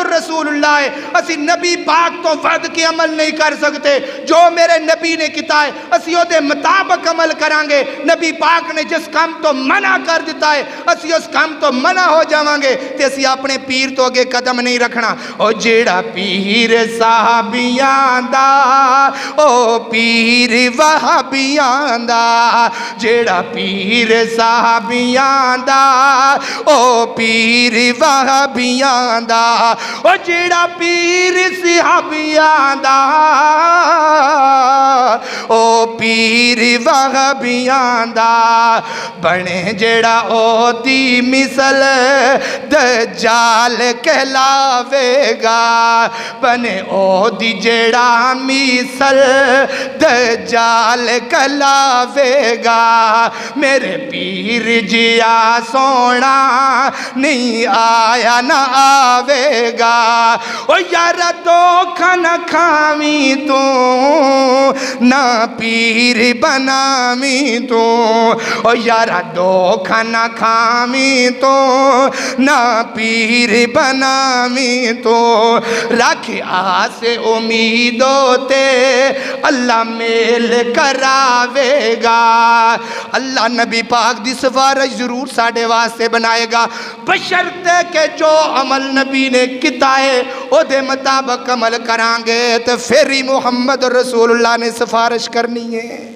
رسول اللہ ہے، اسی نبی پاک تو ود کے عمل نہیں کر سکتے، جو میرے نبی نے کیتا ہے اسی دے مطابق عمل کرانگے۔ نبی پاک نے جس کام تو منع کر دیتا ہے اسی اس کام تو منع ہو جاوانگے تے اسی اپنے پیر تو اگے قدم نہیں رکھنا۔ او جیڑا پیر صحابیاں دا، او پیر وہابیاں دا، جیڑا پیر صحابیاں دا، او پیر وہابیاں دا، او جیڑا پیر صحابیاں دا، او پیر وہابیاں دا، بنے جیڑا او دی مثل دجال کہلاوے گا، بنے او دی جیڑا مثل دجال کہلاوے گا، میرے پیر جیا سونا نہیں آیا نہ آوے گا۔ او یار دھوکھا نہ کھاویں تو نہ پیر بناویں تو، او یار دھوکھا نہ کھاویں تو نہ پیر بناویں تو، رکھ آس امیدوں تے اللہ میل کراوے گا۔ اللہ نبی پاک دی سفارش ضرور ساڑھے واسطے بنائے گا، بشرطے کہ جو عمل نبی نے کیتا ہے او دے مطابق عمل کرانگے تو پھر ہی محمد رسول اللہ نے سفارش کرنی ہے۔